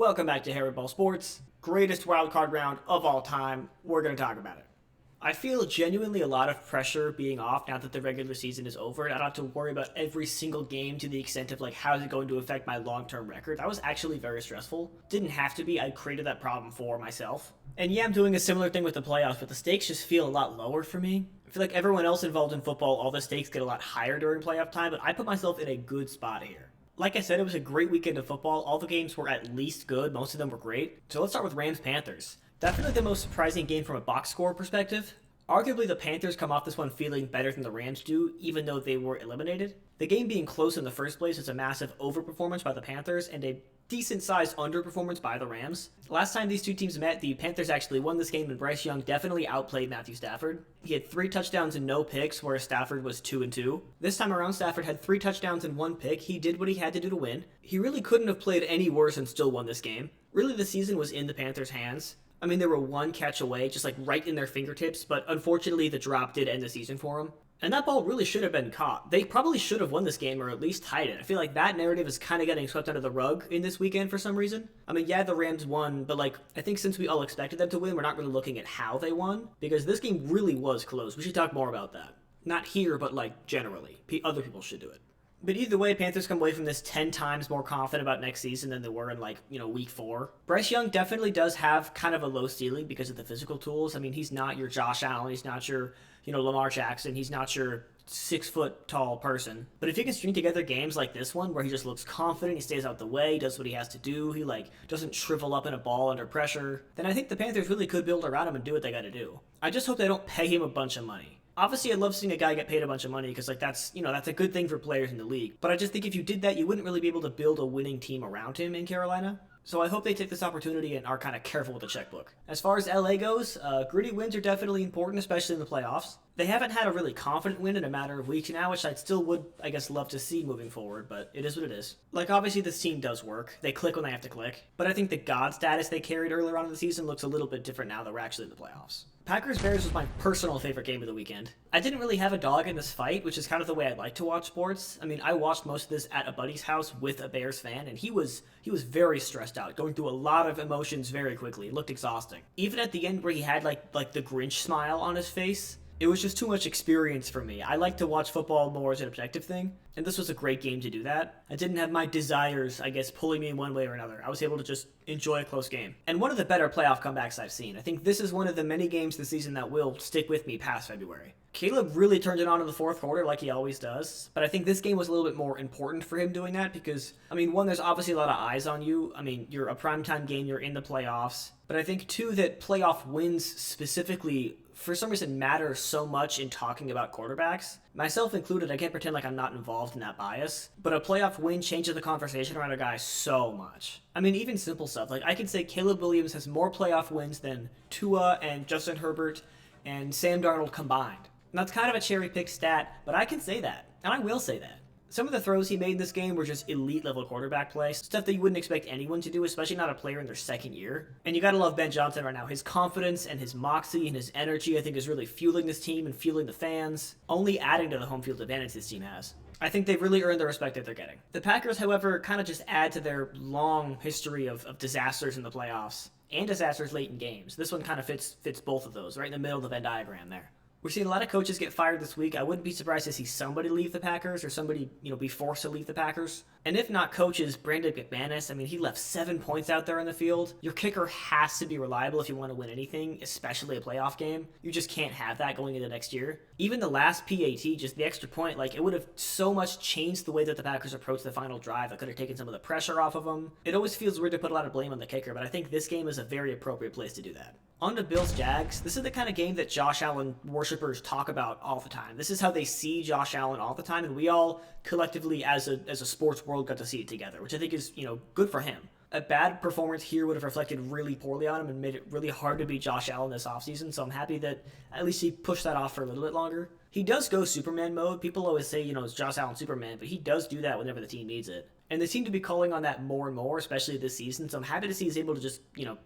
Welcome back to Hairball Sports, greatest wildcard round of all time. We're going to talk about it. I feel genuinely a lot of pressure being off now that the regular season is over, and I don't have to worry about every single game to the extent of how is it going to affect my long-term record. That was actually very stressful. Didn't have to be. I created that problem for myself. And yeah, I'm doing a similar thing with the playoffs, but the stakes just feel a lot lower for me. I feel like everyone else involved in football, all the stakes get a lot higher during playoff time, but I put myself in a good spot here. Like I said, it was a great weekend of football. All the games were at least good. Most of them were great. So let's start with Rams-Panthers. Definitely the most surprising game from a box score perspective. Arguably, the Panthers come off this one feeling better than the Rams do, even though they were eliminated. The game being close in the first place is a massive overperformance by the Panthers and a decent-sized underperformance by the Rams. Last time these two teams met, the Panthers actually won this game, and Bryce Young definitely outplayed Matthew Stafford. He had 3 touchdowns and no picks, whereas Stafford was 2-2. This time around, Stafford had 3 touchdowns and 1 pick. He did what he had to do to win. He really couldn't have played any worse and still won this game. Really, the season was in the Panthers' hands. I mean, they were one catch away, just right in their fingertips, but unfortunately the drop did end the season for them. And that ball really should have been caught. They probably should have won this game or at least tied it. I feel like that narrative is kind of getting swept under the rug in this weekend for some reason. I mean, yeah, the Rams won, but I think since we all expected them to win, we're not really looking at how they won, because this game really was close. We should talk more about that. Not here, but generally. Other people should do it. But either way, Panthers come away from this 10 times more confident about next season than they were in week 4. Bryce Young definitely does have kind of a low ceiling because of the physical tools. I mean, he's not your Josh Allen. He's not your, Lamar Jackson. He's not your 6-foot-tall person. But if he can string together games like this one where he just looks confident, he stays out the way, does what he has to do, he doesn't shrivel up in a ball under pressure, then I think the Panthers really could build around him and do what they got to do. I just hope they don't pay him a bunch of money. Obviously, I love seeing a guy get paid a bunch of money because that's a good thing for players in the league. But I just think if you did that, you wouldn't really be able to build a winning team around him in Carolina. So I hope they take this opportunity and are kind of careful with the checkbook. As far as LA goes, gritty wins are definitely important, especially in the playoffs. They haven't had a really confident win in a matter of weeks now, which I still would, love to see moving forward, but it is what it is. Obviously this team does work. They click when they have to click. But I think the God status they carried earlier on in the season looks a little bit different now that we're actually in the playoffs. Packers-Bears was my personal favorite game of the weekend. I didn't really have a dog in this fight, which is kind of the way I like to watch sports. I mean, I watched most of this at a buddy's house with a Bears fan, and he was very stressed out, going through a lot of emotions very quickly. It looked exhausting. Even at the end where he had the Grinch smile on his face, it was just too much experience for me. I like to watch football more as an objective thing, and this was a great game to do that. I didn't have my desires, pulling me in one way or another. I was able to just enjoy a close game. And one of the better playoff comebacks I've seen. I think this is one of the many games this season that will stick with me past February. Caleb really turned it on in the fourth quarter like he always does, but I think this game was a little bit more important for him doing that because, one, there's obviously a lot of eyes on you. You're a primetime game, you're in the playoffs, but I think, two, that playoff wins specifically for some reason matter so much in talking about quarterbacks. Myself included, I can't pretend like I'm not involved in that bias, but a playoff win changes the conversation around a guy so much. Even simple stuff. I can say Caleb Williams has more playoff wins than Tua and Justin Herbert and Sam Darnold combined. And that's kind of a cherry-picked stat, but I can say that, and I will say that. Some of the throws he made in this game were just elite-level quarterback play, stuff that you wouldn't expect anyone to do, especially not a player in their second year. And you gotta love Ben Johnson right now. His confidence and his moxie and his energy, I think, is really fueling this team and fueling the fans, only adding to the home field advantage this team has. I think they've really earned the respect that they're getting. The Packers, however, kind of just add to their long history of disasters in the playoffs and disasters late in games. This one kind of fits both of those, right in the middle of the Venn diagram there. We're seeing a lot of coaches get fired this week. I wouldn't be surprised to see somebody leave the Packers or somebody, be forced to leave the Packers. And if not coaches, Brandon McManus, he left 7 points out there in the field. Your kicker has to be reliable if you want to win anything, especially a playoff game. You just can't have that going into next year. Even the last PAT, just the extra point, it would have so much changed the way that the Packers approached the final drive. It could have taken some of the pressure off of them. It always feels weird to put a lot of blame on the kicker, but I think this game is a very appropriate place to do that. On to Bills-Jags. This is the kind of game that Josh Allen worshippers talk about all the time. This is how they see Josh Allen all the time, and we all collectively as a sports world got to see it together, which I think is, good for him. A bad performance here would have reflected really poorly on him and made it really hard to beat Josh Allen this offseason, so I'm happy that at least he pushed that off for a little bit longer. He does go Superman mode. People always say, it's Josh Allen Superman, but he does do that whenever the team needs it. And they seem to be calling on that more and more, especially this season, so I'm happy to see he's able to just,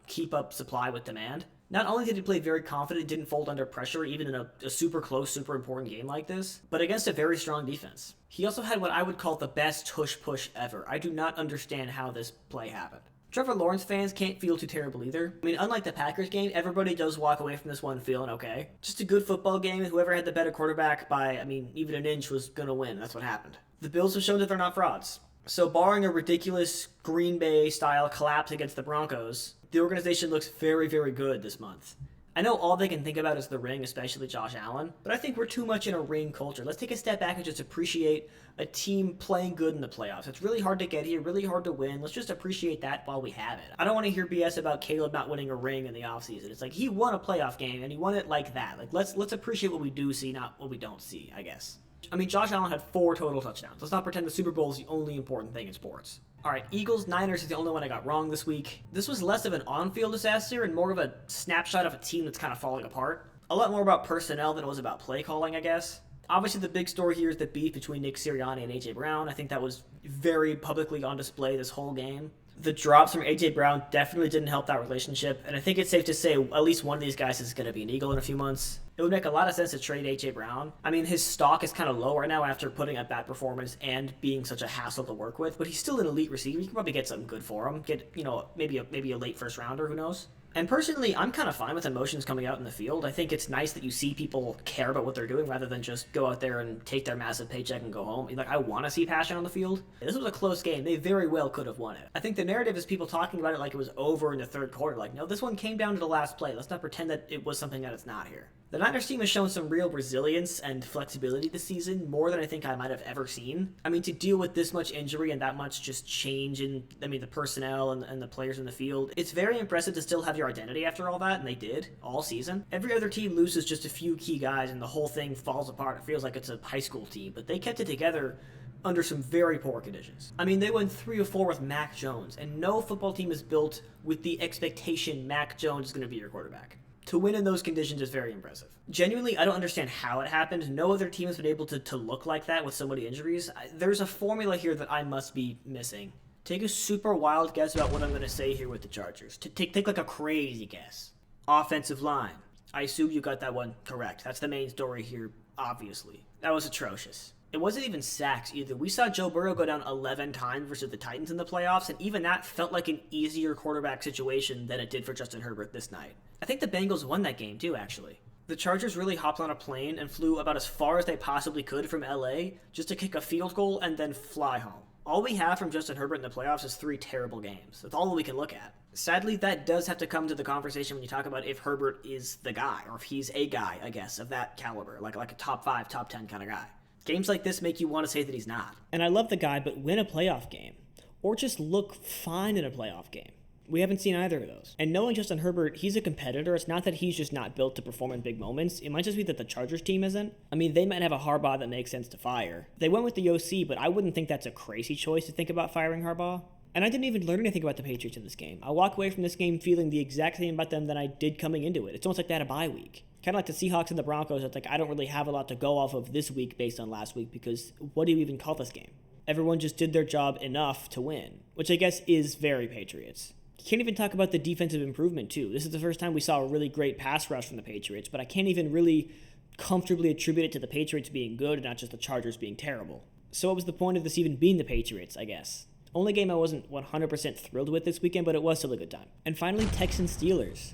keep up supply with demand. Not only did he play very confident, didn't fold under pressure even in a super close, super important game like this, but against a very strong defense. He also had what I would call the best tush push ever. I do not understand how this play happened. Trevor Lawrence fans can't feel too terrible either. I mean, unlike the Packers game, everybody does walk away from this one feeling okay. Just a good football game, and whoever had the better quarterback by, even an inch was gonna win. That's what happened. The Bills have shown that they're not frauds. So barring a ridiculous Green Bay-style collapse against the Broncos, the organization looks very, very good this month. I know all they can think about is the ring, especially Josh Allen, but I think we're too much in a ring culture. Let's take a step back and just appreciate a team playing good in the playoffs. It's really hard to get here, really hard to win. Let's just appreciate that while we have it. I don't want to hear BS about Caleb not winning a ring in the offseason. It's like he won a playoff game and he won it like that. Like let's appreciate what we do see, not what we don't see, I guess. Josh Allen had 4 total touchdowns. Let's not pretend the Super Bowl is the only important thing in sports. All right, Eagles-Niners is the only one I got wrong this week. This was less of an on-field disaster and more of a snapshot of a team that's kind of falling apart. A lot more about personnel than it was about play calling, I guess. Obviously, the big story here is the beef between Nick Sirianni and A.J. Brown. I think that was very publicly on display this whole game. The drops from A.J. Brown definitely didn't help that relationship, and I think it's safe to say at least one of these guys is going to be an Eagle in a few months. It would make a lot of sense to trade A.J. Brown. His stock is kind of low right now after putting up bad performance and being such a hassle to work with, but he's still an elite receiver. You can probably get something good for him. Get, maybe a late first rounder, who knows? And personally, I'm kind of fine with emotions coming out in the field. I think it's nice that you see people care about what they're doing rather than just go out there and take their massive paycheck and go home. I want to see passion on the field. This was a close game. They very well could have won it. I think the narrative is people talking about it like it was over in the third quarter. Like, no, this one came down to the last play. Let's not pretend that it was something that it's not here. The Niners team has shown some real resilience and flexibility this season, more than I think I might have ever seen. To deal with this much injury and that much just change in, the personnel and the players in the field, it's very impressive to still have your identity after all that, and they did, all season. Every other team loses just a few key guys, and the whole thing falls apart. It feels like it's a high school team, but they kept it together under some very poor conditions. They went 3 or 4 with Mac Jones, and no football team is built with the expectation Mac Jones is going to be your quarterback. To win in those conditions is very impressive. Genuinely, I don't understand how it happened. No other team has been able to look like that with so many injuries. There's a formula here that I must be missing. Take a super wild guess about what I'm going to say here with the Chargers. Take like a crazy guess. Offensive line. I assume you got that one correct. That's the main story here, obviously. That was atrocious. It wasn't even sacks either. We saw Joe Burrow go down 11 times versus the Titans in the playoffs, and even that felt like an easier quarterback situation than it did for Justin Herbert this night. I think the Bengals won that game too, actually. The Chargers really hopped on a plane and flew about as far as they possibly could from LA just to kick a field goal and then fly home. All we have from Justin Herbert in the playoffs is 3 terrible games. That's all we can look at. Sadly, that does have to come to the conversation when you talk about if Herbert is the guy, or if he's a guy, I guess, of that caliber, like a top 5, top 10 kind of guy. Games like this make you want to say that he's not. And I love the guy, but win a playoff game. Or just look fine in a playoff game. We haven't seen either of those. And knowing Justin Herbert, he's a competitor. It's not that he's just not built to perform in big moments. It might just be that the Chargers team isn't. They might have a Harbaugh that makes sense to fire. They went with the OC, but I wouldn't think that's a crazy choice to think about firing Harbaugh. And I didn't even learn anything about the Patriots in this game. I walk away from this game feeling the exact same about them that I did coming into it. It's almost like they had a bye week. Kind of like the Seahawks and the Broncos. It's like I don't really have a lot to go off of this week based on last week because what do you even call this game? Everyone just did their job enough to win, which I guess is very Patriots. You can't even talk about the defensive improvement too. This is the first time we saw a really great pass rush from the Patriots, but I can't even really comfortably attribute it to the Patriots being good and not just the Chargers being terrible. So what was the point of this even being the Patriots, I guess? Only game I wasn't 100% thrilled with this weekend, but it was still a good time. And finally, Texans-Steelers.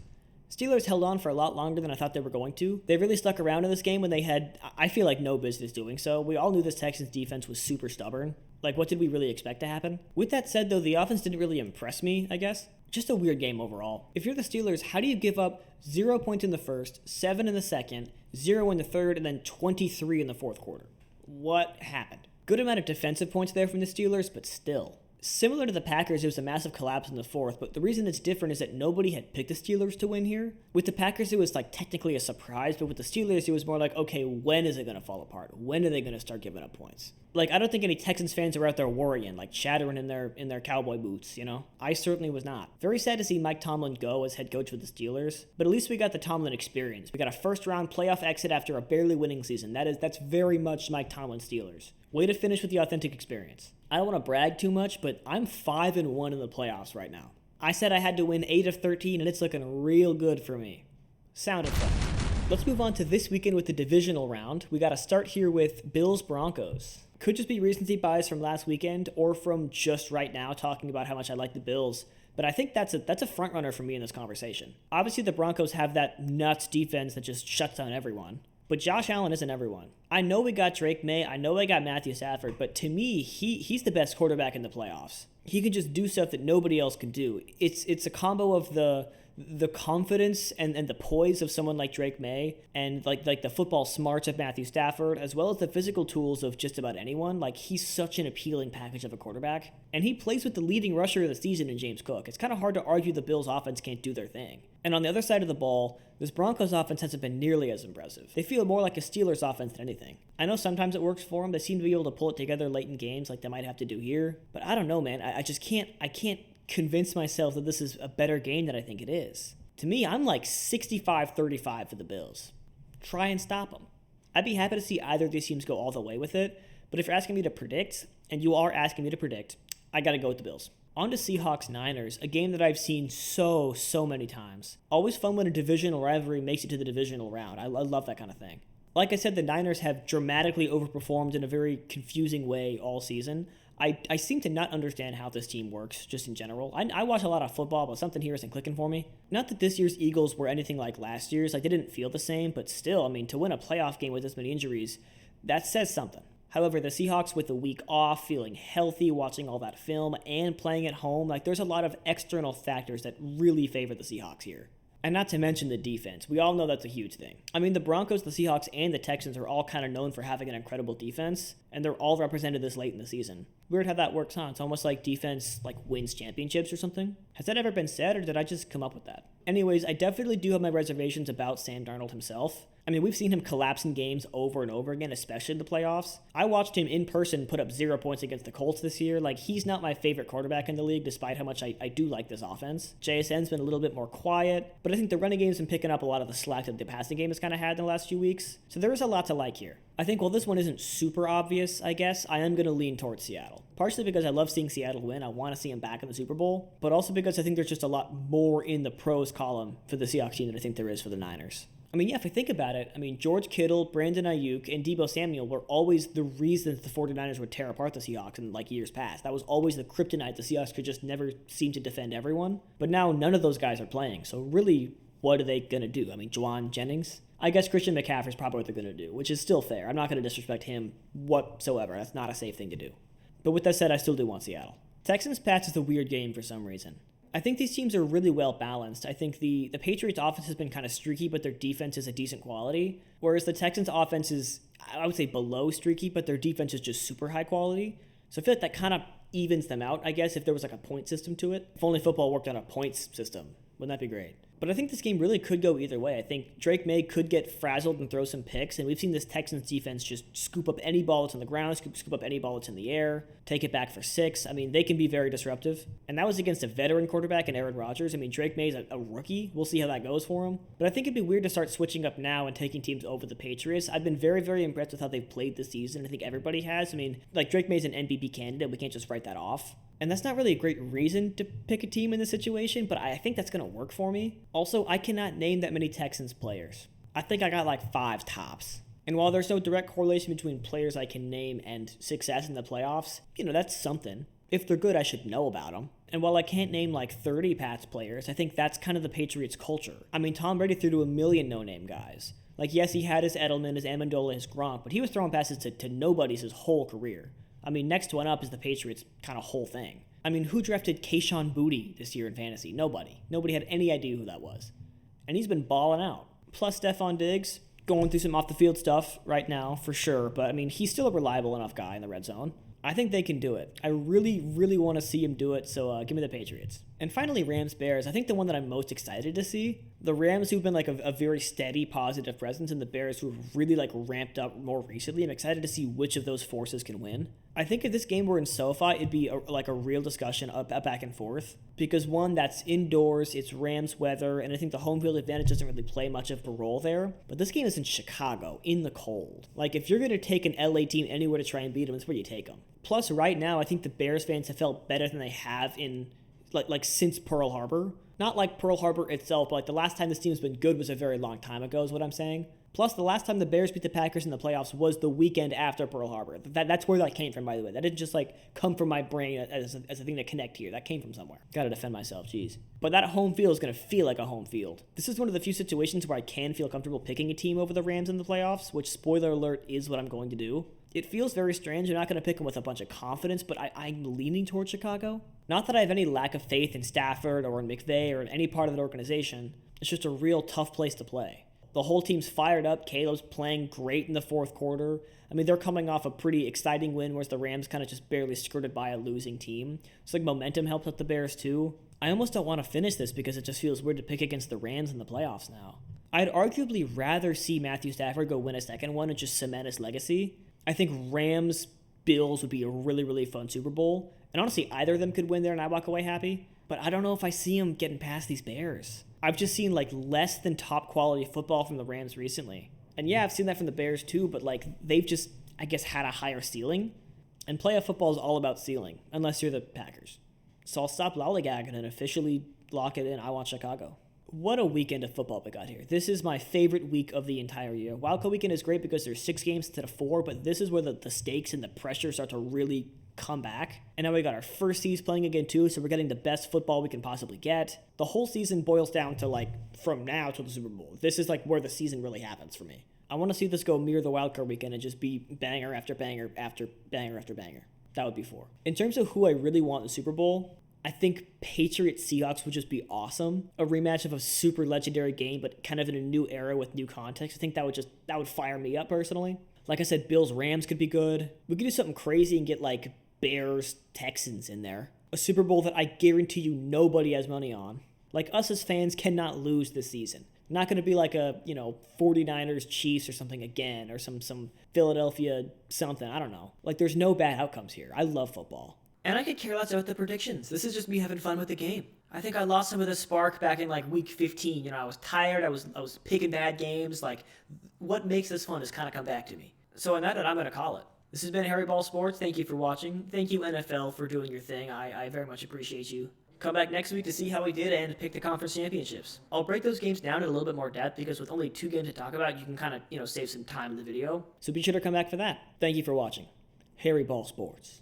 Steelers held on for a lot longer than I thought they were going to. They really stuck around in this game when they had, I feel like, no business doing so. We all knew this Texans defense was super stubborn. Like, what did we really expect to happen? With that said, though, the offense didn't really impress me, I guess. Just a weird game overall. If you're the Steelers, how do you give up 0 points in the first, 7 in the second, 0 in the third, and then 23 in the fourth quarter? What happened? Good amount of defensive points there from the Steelers, but still. Similar to the Packers, it was a massive collapse in the fourth, but the reason it's different is that nobody had picked the Steelers to win here. With the Packers, it was technically a surprise, but with the Steelers, it was more like, okay, when is it going to fall apart? When are they going to start giving up points? I don't think any Texans fans were out there worrying, chattering in their cowboy boots, I certainly was not. Very sad to see Mike Tomlin go as head coach of the Steelers, but at least we got the Tomlin experience. We got a first-round playoff exit after a barely winning season. That's very much Mike Tomlin Steelers. Way to finish with the authentic experience. I don't want to brag too much, but I'm 5-1 in the playoffs right now. I said I had to win 8 of 13, and it's looking real good for me. Sound effect. Let's move on to this weekend with the divisional round. We got to start here with Bills-Broncos. Could just be recency bias from last weekend or from just right now talking about how much I like the Bills. But I think that's a front runner for me in this conversation. Obviously, the Broncos have that nuts defense that just shuts down everyone. But Josh Allen isn't everyone. I know we got Drake May. I know we got Matthew Stafford. But to me, he's the best quarterback in the playoffs. He can just do stuff that nobody else can do. It's a combo of the confidence and the poise of someone like Drake May and like the football smarts of Matthew Stafford, as well as the physical tools of just about anyone. Like, he's such an appealing package of a quarterback. And he plays with the leading rusher of the season in James Cook. It's kind of hard to argue the Bills' offense can't do their thing. And on the other side of the ball, this Broncos offense hasn't been nearly as impressive. They feel more like a Steelers offense than anything. I know sometimes it works for them. They seem to be able to pull it together late in games like they might have to do here. But I don't know, man. I just can't convince myself that this is a better game than I think it is. To me, I'm like 65-35 for the Bills. Try and stop them. I'd be happy to see either of these teams go all the way with it, but if you're asking me to predict, and you are asking me to predict, I gotta go with the Bills. On to Seahawks-Niners, a game that I've seen so many times. Always fun when a divisional rivalry makes it to the divisional round. I love that kind of thing. Like I said, the Niners have dramatically overperformed in a very confusing way all season. I seem to not understand how this team works, just in general. I watch a lot of football, but something here isn't clicking for me. Not that this year's Eagles were anything like last year's. Like, they didn't feel the same, but still, I mean, to win a playoff game with this many injuries, that says something. However, the Seahawks with the week off, feeling healthy, watching all that film, and playing at home, like, there's a lot of external factors that really favor the Seahawks here. And not to mention the defense. We all know that's a huge thing. I mean, the Broncos, the Seahawks, and the Texans are all kind of known for having an incredible defense, and they're all represented this late in the season. Weird how that works, huh? It's almost like defense wins championships or something. Has that ever been said, or did I just come up with that? Anyways, I definitely do have my reservations about Sam Darnold himself. I mean, we've seen him collapse in games over and over again, especially in the playoffs. I watched him in person put up 0 points against the Colts this year. Like, he's not my favorite quarterback in the league, despite how much I do like this offense. JSN's been a little bit more quiet, but I think the running game's been picking up a lot of the slack that the passing game has kind of had in the last few weeks. So there is a lot to like here. I think while this one isn't super obvious, I guess, I am going to lean towards Seattle. Partially because I love seeing Seattle win. I want to see him back in the Super Bowl. But also because I think there's just a lot more in the pros column for the Seahawks team than I think there is for the Niners. I mean, yeah, if I think about it, I mean, George Kittle, Brandon Ayuk, and Deebo Samuel were always the reasons the 49ers would tear apart the Seahawks in, years past. That was always the kryptonite. The Seahawks could just never seem to defend everyone. But now none of those guys are playing. So really, what are they going to do? I mean, Juwan Jennings? I guess Christian McCaffrey's probably what they're going to do, which is still fair. I'm not going to disrespect him whatsoever. That's not a safe thing to do. But with that said, I still do want Seattle. Texans-Pats is a weird game for some reason. I think these teams are really well balanced. I think the Patriots offense has been kind of streaky, but their defense is a decent quality. Whereas the Texans offense is, I would say, below streaky, but their defense is just super high quality. So I feel like that kind of evens them out, I guess, if there was a point system to it. If only football worked on a points system. Wouldn't that be great? But I think this game really could go either way. I think Drake May could get frazzled and throw some picks, and we've seen this Texans defense just scoop up any ball that's on the ground, scoop up any ball that's in the air, take it back for 6. I mean, they can be very disruptive. And that was against a veteran quarterback in Aaron Rodgers. I mean, Drake May's a rookie. We'll see how that goes for him. But I think it'd be weird to start switching up now and taking teams over the Patriots. I've been very, very impressed with how they've played this season. I think everybody has. I mean, Drake May's an MVP candidate. We can't just write that off. And that's not really a great reason to pick a team in this situation, but I think that's going to work for me. Also, I cannot name that many Texans players. I think I got 5 tops. And while there's no direct correlation between players I can name and success in the playoffs, that's something. If they're good, I should know about them. And while I can't name 30 Pats players, I think that's kind of the Patriots' culture. I mean, Tom Brady threw to a million no-name guys. Yes, he had his Edelman, his Amendola, his Gronk, but he was throwing passes to nobodies his whole career. I mean, next one up is the Patriots' kind of whole thing. I mean, who drafted Kayshon Boutte this year in fantasy? Nobody. Nobody had any idea who that was. And he's been balling out. Plus, Stephon Diggs, going through some off-the-field stuff right now, for sure. But, I mean, he's still a reliable enough guy in the red zone. I think they can do it. I really, really want to see him do it, so give me the Patriots. And finally, Rams-Bears. I think the one that I'm most excited to see. The Rams, who've been a very steady, positive presence, and the Bears, who've really ramped up more recently. I'm excited to see which of those forces can win. I think if this game were in SoFi, it'd be a real discussion of back and forth. Because one, that's indoors, it's Rams weather, and I think the home field advantage doesn't really play much of a role there. But this game is in Chicago, in the cold. If you're going to take an LA team anywhere to try and beat them, it's where you take them. Plus, right now, I think the Bears fans have felt better than they have in since Pearl Harbor. Not like Pearl Harbor itself, but the last time this team's been good was a very long time ago, is what I'm saying. Plus, the last time the Bears beat the Packers in the playoffs was the weekend after Pearl Harbor. That's where that came from, by the way. That didn't just come from my brain as a thing to connect here. That came from somewhere. Gotta defend myself, jeez. But that home field is gonna feel like a home field. This is one of the few situations where I can feel comfortable picking a team over the Rams in the playoffs, which, spoiler alert, is what I'm going to do. It feels very strange. I'm not going to pick them with a bunch of confidence, but I'm leaning towards Chicago. Not that I have any lack of faith in Stafford or in McVay or in any part of the organization. It's just a real tough place to play. The whole team's fired up. Caleb's playing great in the fourth quarter. I mean, they're coming off a pretty exciting win, whereas the Rams kind of just barely skirted by a losing team. So momentum helps out the Bears too. I almost don't want to finish this because it just feels weird to pick against the Rams in the playoffs now. I'd arguably rather see Matthew Stafford go win a second one and just cement his legacy. I think Rams-Bills would be a really, really fun Super Bowl. And honestly, either of them could win there and I walk away happy. But I don't know if I see them getting past these Bears. I've just seen less than top quality football from the Rams recently. And yeah, I've seen that from the Bears too, but they've just, I guess, had a higher ceiling. And playoff football is all about ceiling, unless you're the Packers. So I'll stop lollygagging and officially lock it in. I want Chicago. What a weekend of football we got here. This is my favorite week of the entire year. Wildcard weekend is great because there's 6 games instead of 4, but this is where the stakes and the pressure start to really come back. And now we got our first seeds playing again too, so we're getting the best football we can possibly get. The whole season boils down to from now to the Super Bowl. This is where the season really happens for me. I want to see this go mirror the wildcard weekend and just be banger after banger after banger after banger. That would be 4. In terms of who I really want in the Super Bowl, I think Patriots-Seahawks would just be awesome. A rematch of a super legendary game, but kind of in a new era with new context. I think that would fire me up personally. Like I said, Bills-Rams could be good. We could do something crazy and get Bears-Texans in there. A Super Bowl that I guarantee you nobody has money on. Us as fans cannot lose this season. Not going to be a 49ers Chiefs or something again, or some Philadelphia something. I don't know. There's no bad outcomes here. I love football. And I could care less about the predictions. This is just me having fun with the game. I think I lost some of the spark back in week 15. I was tired. I was picking bad games. What makes this fun has kind of come back to me. So on that note, I'm going to call it. This has been Harry Ball Sports. Thank you for watching. Thank you, NFL, for doing your thing. I very much appreciate you. Come back next week to see how we did and pick the conference championships. I'll break those games down in a little bit more depth because with only 2 games to talk about, you can kind of, save some time in the video. So be sure to come back for that. Thank you for watching. Harry Ball Sports.